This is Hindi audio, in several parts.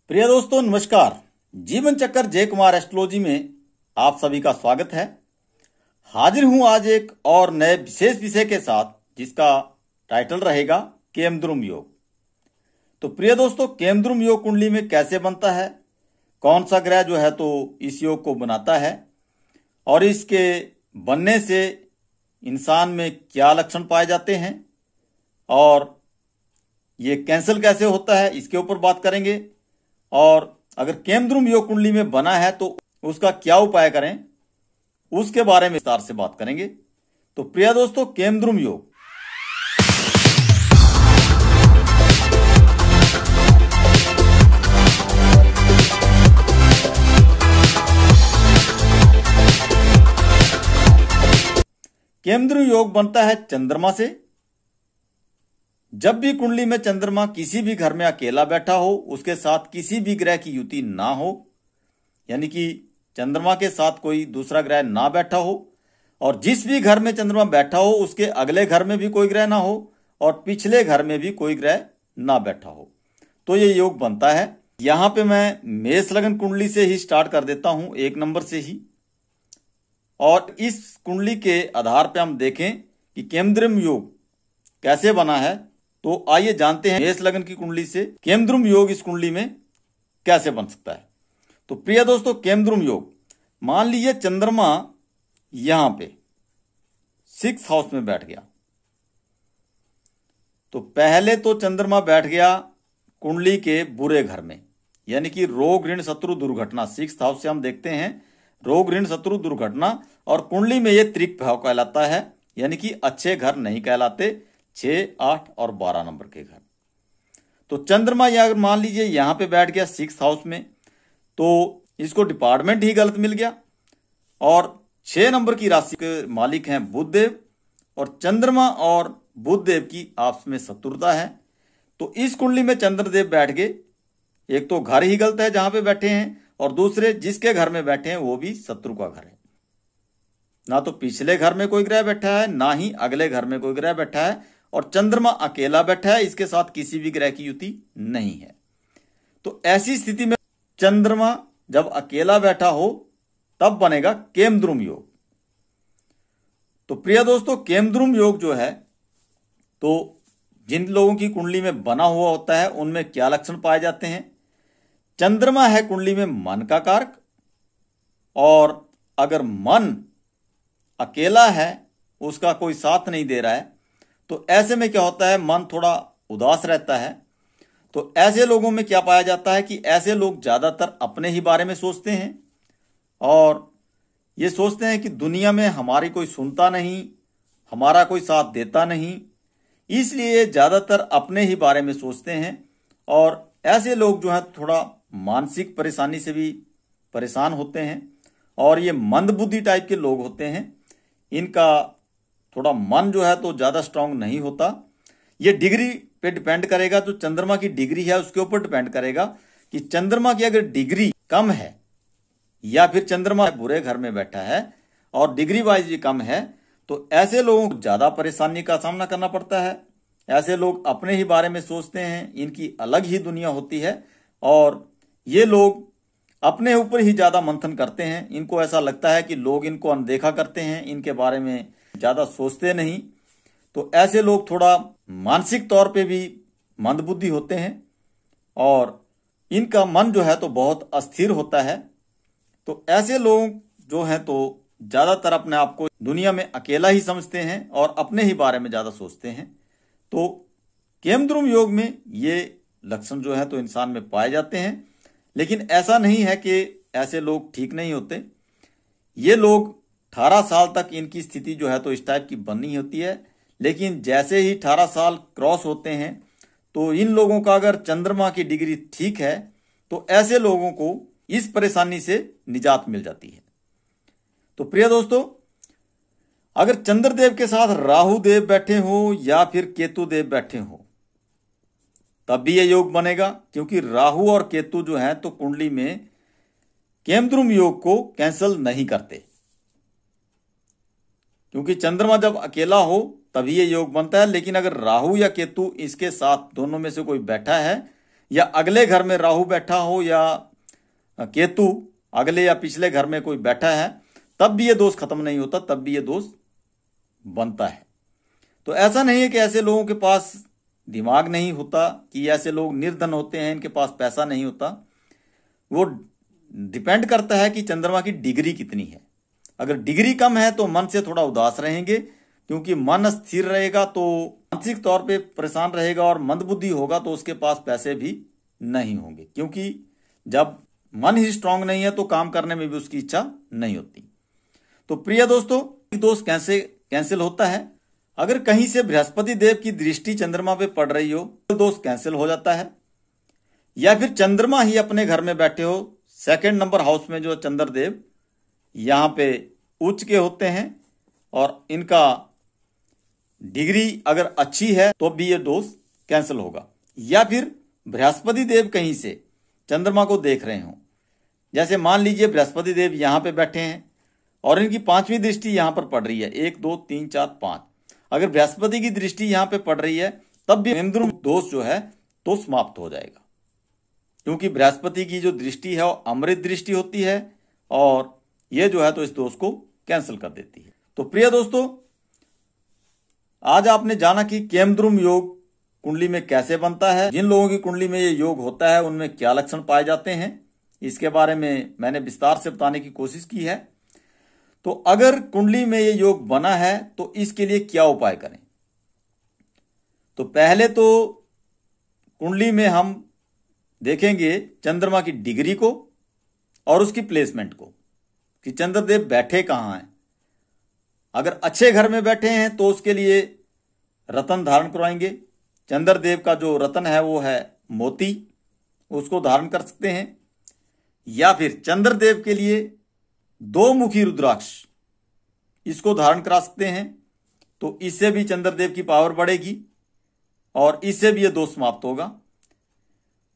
प्रिय दोस्तों नमस्कार। जीवन चक्कर जय कुमार एस्ट्रोलॉजी में आप सभी का स्वागत है। हाजिर हूं आज एक और नए विशेष विषय के साथ जिसका टाइटल रहेगा केमद्रुम योग। तो प्रिय दोस्तों, केमद्रुम योग कुंडली में कैसे बनता है, कौन सा ग्रह जो है तो इस योग को बनाता है और इसके बनने से इंसान में क्या लक्षण पाए जाते हैं और ये कैंसिल कैसे होता है, इसके ऊपर बात करेंगे। और अगर केमद्रुम योग कुंडली में बना है तो उसका क्या उपाय करें, उसके बारे में विस्तार से बात करेंगे। तो प्रिय दोस्तों, केमद्रुम योग केमद्रुम योग बनता है चंद्रमा से। जब भी कुंडली में चंद्रमा किसी भी घर में अकेला बैठा हो, उसके साथ किसी भी ग्रह की युति ना हो, यानी कि चंद्रमा के साथ कोई दूसरा ग्रह ना बैठा हो, और जिस भी घर में चंद्रमा बैठा हो उसके अगले घर में भी कोई ग्रह ना हो और पिछले घर में भी कोई ग्रह ना बैठा हो, तो ये योग बनता है। यहां पे मैं मेष लगन कुंडली से ही स्टार्ट कर देता हूं, 1 नंबर से ही। और इस कुंडली के आधार पर हम देखें कि केमद्रुम योग कैसे बना है। तो आइए जानते हैं मेष लगन की कुंडली से केमद्रुम योग इस कुंडली में कैसे बन सकता है। तो प्रिय दोस्तों, केमद्रुम योग, मान लीजिए चंद्रमा यहां पे 6th हाउस में बैठ गया। तो पहले तो चंद्रमा बैठ गया कुंडली के बुरे घर में, यानी कि रोग ऋण शत्रु दुर्घटना। 6th हाउस से हम देखते हैं रोग ऋण शत्रु दुर्घटना, और कुंडली में यह त्रिक भाव कहलाता है, यानी कि अच्छे घर नहीं कहलाते, 6, 8 और 12 नंबर के घर। तो चंद्रमा अगर मान लीजिए यहां पे बैठ गया 6th हाउस में, तो इसको डिपार्टमेंट ही गलत मिल गया। और 6 नंबर की राशि के मालिक हैं बुधदेव, और चंद्रमा और बुधदेव की आपस में शत्रुता है। तो इस कुंडली में चंद्रदेव बैठ गए, एक तो घर ही गलत है जहां पे बैठे हैं, और दूसरे जिसके घर में बैठे हैं वो भी शत्रु का घर है। ना तो पिछले घर में कोई ग्रह बैठा है, ना ही अगले घर में कोई ग्रह बैठा है, और चंद्रमा अकेला बैठा है, इसके साथ किसी भी ग्रह की युति नहीं है। तो ऐसी स्थिति में चंद्रमा जब अकेला बैठा हो तब बनेगा केमद्रुम योग। तो प्रिय दोस्तों, केमद्रुम योग जो है तो जिन लोगों की कुंडली में बना हुआ होता है उनमें क्या लक्षण पाए जाते हैं। चंद्रमा है कुंडली में मन का कारक, और अगर मन अकेला है, उसका कोई साथ नहीं दे रहा है, तो ऐसे में क्या होता है, मन थोड़ा उदास रहता है। तो ऐसे लोगों में क्या पाया जाता है कि ऐसे लोग ज्यादातर अपने ही बारे में सोचते हैं, और ये सोचते हैं कि दुनिया में हमारी कोई सुनता नहीं, हमारा कोई साथ देता नहीं, इसलिए ज्यादातर अपने ही बारे में सोचते हैं। और ऐसे लोग जो है थोड़ा मानसिक परेशानी से भी परेशान होते हैं, और ये मंदबुद्धि टाइप के लोग होते हैं। इनका थोड़ा मन जो है तो ज्यादा स्ट्रांग नहीं होता। ये डिग्री पे डिपेंड करेगा, जो चंद्रमा की डिग्री है उसके ऊपर डिपेंड करेगा कि चंद्रमा की अगर डिग्री कम है, या फिर चंद्रमा बुरे घर में बैठा है और डिग्री वाइज भी कम है, तो ऐसे लोगों को ज्यादा परेशानी का सामना करना पड़ता है। ऐसे लोग अपने ही बारे में सोचते हैं, इनकी अलग ही दुनिया होती है, और ये लोग अपने ऊपर ही ज्यादा मंथन करते हैं। इनको ऐसा लगता है कि लोग इनको अनदेखा करते हैं, इनके बारे में ज्यादा सोचते नहीं। तो ऐसे लोग थोड़ा मानसिक तौर पे भी मंदबुद्धि होते हैं, और इनका मन जो है तो बहुत अस्थिर होता है। तो ऐसे लोग जो हैं तो ज्यादातर अपने आप को दुनिया में अकेला ही समझते हैं और अपने ही बारे में ज्यादा सोचते हैं। तो केमद्रुम योग में ये लक्षण जो है तो इंसान में पाए जाते हैं, लेकिन ऐसा नहीं है कि ऐसे लोग ठीक नहीं होते। ये लोग 18 साल तक इनकी स्थिति जो है तो इस टाइप की बननी होती है, लेकिन जैसे ही 18 साल क्रॉस होते हैं तो इन लोगों का अगर चंद्रमा की डिग्री ठीक है तो ऐसे लोगों को इस परेशानी से निजात मिल जाती है। तो प्रिय दोस्तों, अगर चंद्रदेव के साथ राहु देव बैठे हो या फिर केतु देव बैठे हो तब भी यह योग बनेगा, क्योंकि राहु और केतु जो है तो कुंडली में केमद्रुम योग को कैंसिल नहीं करते। क्योंकि चंद्रमा जब अकेला हो तभी ये योग बनता है, लेकिन अगर राहु या केतु इसके साथ दोनों में से कोई बैठा है या अगले घर में राहु बैठा हो या केतु अगले या पिछले घर में कोई बैठा है, तब भी ये दोष खत्म नहीं होता, तब भी ये दोष बनता है। तो ऐसा नहीं है कि ऐसे लोगों के पास दिमाग नहीं होता, कि ऐसे लोग निर्धन होते हैं, इनके पास पैसा नहीं होता। वो डिपेंड करता है कि चंद्रमा की डिग्री कितनी है। अगर डिग्री कम है तो मन से थोड़ा उदास रहेंगे, क्योंकि मन स्थिर रहेगा तो मानसिक तौर पे परेशान रहेगा, और मंदबुद्धि होगा तो उसके पास पैसे भी नहीं होंगे, क्योंकि जब मन ही स्ट्रांग नहीं है तो काम करने में भी उसकी इच्छा नहीं होती। तो प्रिय दोस्तों, दोष कैसे कैंसिल होता है? अगर कहीं से बृहस्पति देव की दृष्टि चंद्रमा पे पड़ रही हो तो दोष कैंसिल हो जाता है, या फिर चंद्रमा ही अपने घर में बैठे हो, सेकंड नंबर हाउस में जो चंद्रदेव यहां पे उच्च के होते हैं और इनका डिग्री अगर अच्छी है तो भी ये दोष कैंसिल होगा। या फिर बृहस्पति देव कहीं से चंद्रमा को देख रहे हो, जैसे मान लीजिए बृहस्पति देव यहां पे बैठे हैं और इनकी 5वीं दृष्टि यहां पर पड़ रही है, 1 2 3 4 5। अगर बृहस्पति की दृष्टि यहां पे पड़ रही है तब भी केमद्रुम दोष जो है तो समाप्त हो जाएगा, क्योंकि बृहस्पति की जो दृष्टि है वो अमृत दृष्टि होती है और ये जो है तो इस दोष को कैंसिल कर देती है। तो प्रिय दोस्तों, आज आपने जाना कि केमद्रुम योग कुंडली में कैसे बनता है, जिन लोगों की कुंडली में ये योग होता है उनमें क्या लक्षण पाए जाते हैं, इसके बारे में मैंने विस्तार से बताने की कोशिश की है। तो अगर कुंडली में ये योग बना है तो इसके लिए क्या उपाय करें? तो पहले तो कुंडली में हम देखेंगे चंद्रमा की डिग्री को और उसकी प्लेसमेंट को, कि चंद्रदेव बैठे कहां हैं। अगर अच्छे घर में बैठे हैं तो उसके लिए रतन धारण करवाएंगे। चंद्रदेव का जो रतन है वो है मोती, उसको धारण कर सकते हैं। या फिर चंद्रदेव के लिए 2 मुखी रुद्राक्ष, इसको धारण करा सकते हैं, तो इससे भी चंद्रदेव की पावर बढ़ेगी और इससे भी ये दोष समाप्त होगा।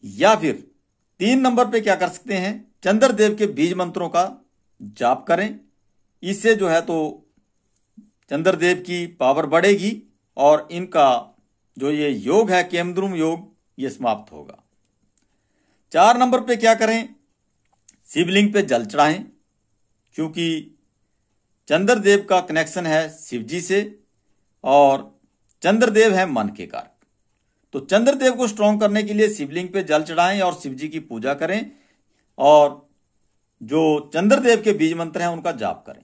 या फिर 3 नंबर पे क्या कर सकते हैं, चंद्रदेव के बीज मंत्रों का जाप करें, इससे जो है तो चंद्रदेव की पावर बढ़ेगी और इनका जो ये योग है केमद्रुम योग, ये समाप्त होगा। 4 नंबर पे क्या करें, शिवलिंग पे जल चढ़ाएं, क्योंकि चंद्रदेव का कनेक्शन है शिवजी से और चंद्रदेव है मन के कारक। तो चंद्रदेव को स्ट्रांग करने के लिए शिवलिंग पे जल चढ़ाएं और शिवजी की पूजा करें और जो चंद्रदेव के बीज मंत्र हैं उनका जाप करें।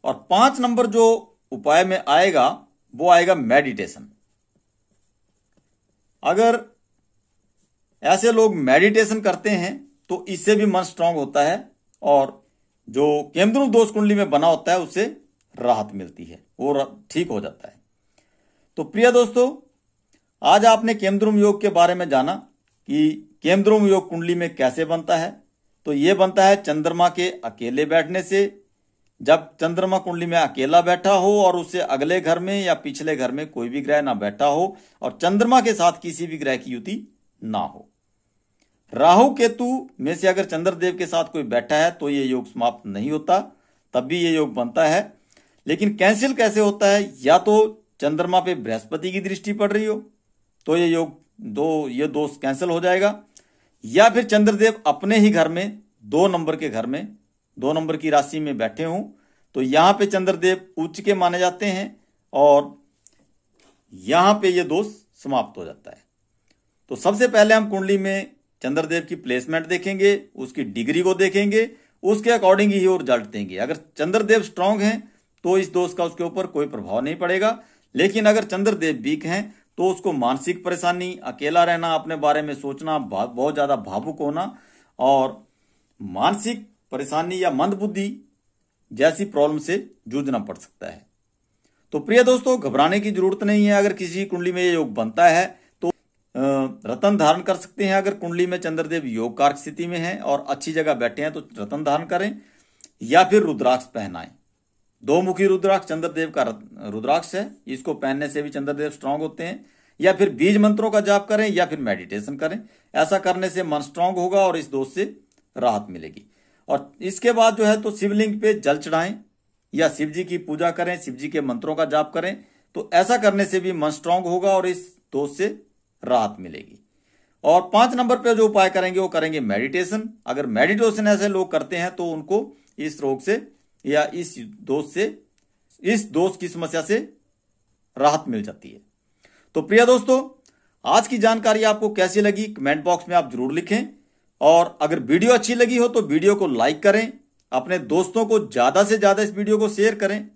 और 5 नंबर जो उपाय में आएगा वो आएगा मेडिटेशन। अगर ऐसे लोग मेडिटेशन करते हैं तो इससे भी मन स्ट्रांग होता है और जो केमद्रुम दोष कुंडली में बना होता है उससे राहत मिलती है, वो ठीक हो जाता है। तो प्रिय दोस्तों, आज आपने केमद्रुम योग के बारे में जाना कि केमद्रुम योग कुंडली में कैसे बनता है। तो ये बनता है चंद्रमा के अकेले बैठने से। जब चंद्रमा कुंडली में अकेला बैठा हो और उससे अगले घर में या पिछले घर में कोई भी ग्रह ना बैठा हो और चंद्रमा के साथ किसी भी ग्रह की युति ना हो। राहु केतु में से अगर चंद्रदेव के साथ कोई बैठा है तो ये योग समाप्त नहीं होता, तब भी ये योग बनता है। लेकिन कैंसिल कैसे होता है, या तो चंद्रमा पे बृहस्पति की दृष्टि पड़ रही हो तो ये दोष कैंसिल हो जाएगा, या फिर चंद्रदेव अपने ही घर में 2 नंबर के घर में 2 नंबर की राशि में बैठे हों तो यहां पे चंद्रदेव उच्च के माने जाते हैं और यहां पे ये दोष समाप्त हो जाता है। तो सबसे पहले हम कुंडली में चंद्रदेव की प्लेसमेंट देखेंगे, उसकी डिग्री को देखेंगे, उसके अकॉर्डिंग ही वो रिजल्ट देंगे। अगर चंद्रदेव स्ट्रांग हैं तो इस दोष का उसके ऊपर कोई प्रभाव नहीं पड़ेगा, लेकिन अगर चंद्रदेव वीक हैं तो उसको मानसिक परेशानी, अकेला रहना, अपने बारे में सोचना, बहुत ज्यादा भावुक होना और मानसिक परेशानी या मंदबुद्धि जैसी प्रॉब्लम से जूझना पड़ सकता है। तो प्रिय दोस्तों, घबराने की जरूरत नहीं है। अगर किसी कुंडली में ये योग बनता है तो रतन धारण कर सकते हैं। अगर कुंडली में चंद्रदेव योग कारक स्थिति में है और अच्छी जगह बैठे हैं तो रतन धारण करें, या फिर रुद्राक्ष पहनाएं। 2 मुखी रुद्राक्ष चंद्रदेव का रुद्राक्ष है, इसको पहनने से भी चंद्रदेव स्ट्रांग होते हैं। या फिर बीज मंत्रों का जाप करें या फिर मेडिटेशन करें। ऐसा करने से मन स्ट्रांग होगा और इस दोष से राहत मिलेगी। और इसके बाद जो है तो शिवलिंग पे जल चढ़ाएं या शिव जी की पूजा करें, शिव जी के मंत्रों का जाप करें। तो ऐसा करने से भी मन स्ट्रांग होगा और इस दोष से राहत मिलेगी। और 5 नंबर पे जो उपाय करेंगे वो करेंगे मेडिटेशन। अगर मेडिटेशन ऐसे लोग करते हैं तो उनको इस रोग से या इस दोष की समस्या से राहत मिल जाती है। तो प्रिय दोस्तों, आज की जानकारी आपको कैसी लगी कमेंट बॉक्स में आप जरूर लिखें, और अगर वीडियो अच्छी लगी हो तो वीडियो को लाइक करें, अपने दोस्तों को ज्यादा से ज्यादा इस वीडियो को शेयर करें।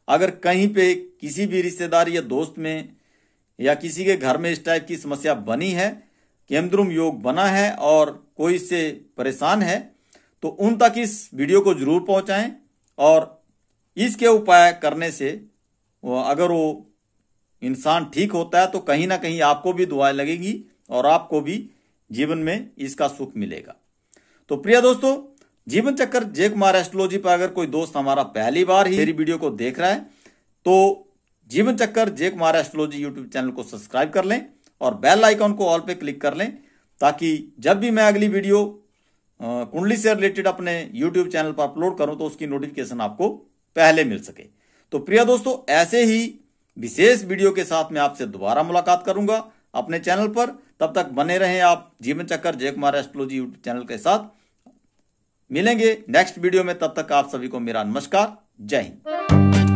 अगर कहीं पे किसी भी रिश्तेदार या दोस्त में या किसी के घर में इस टाइप की समस्या बनी है, केमद्रुम योग बना है और कोई इससे परेशान है, तो उन तक इस वीडियो को जरूर पहुंचाएं। और इसके उपाय करने से अगर वो इंसान ठीक होता है तो कहीं ना कहीं आपको भी दुआएं लगेगी और आपको भी जीवन में इसका सुख मिलेगा। तो प्रिय दोस्तों, जीवन चक्कर जय कुमार एस्ट्रोलॉजी पर अगर कोई दोस्त हमारा पहली बार ही मेरी वीडियो को देख रहा है तो जीवन चक्कर जय कुमार एस्ट्रोलॉजी यूट्यूब चैनल को सब्सक्राइब कर लें और बेल आइकन को ऑल पे क्लिक कर लें, ताकि जब भी मैं अगली वीडियो कुंडली से रिलेटेड अपने यूट्यूब चैनल पर अपलोड करूं तो उसकी नोटिफिकेशन आपको पहले मिल सके। तो प्रिय दोस्तों, ऐसे ही विशेष वीडियो के साथ मैं आपसे दोबारा मुलाकात करूंगा अपने चैनल पर। तब तक बने रहें आप जीवन चक्कर जय कुमार एस्ट्रोलॉजी यूट्यूब चैनल के साथ। मिलेंगे नेक्स्ट वीडियो में, तब तक आप सभी को मेरा नमस्कार। जय हिंद।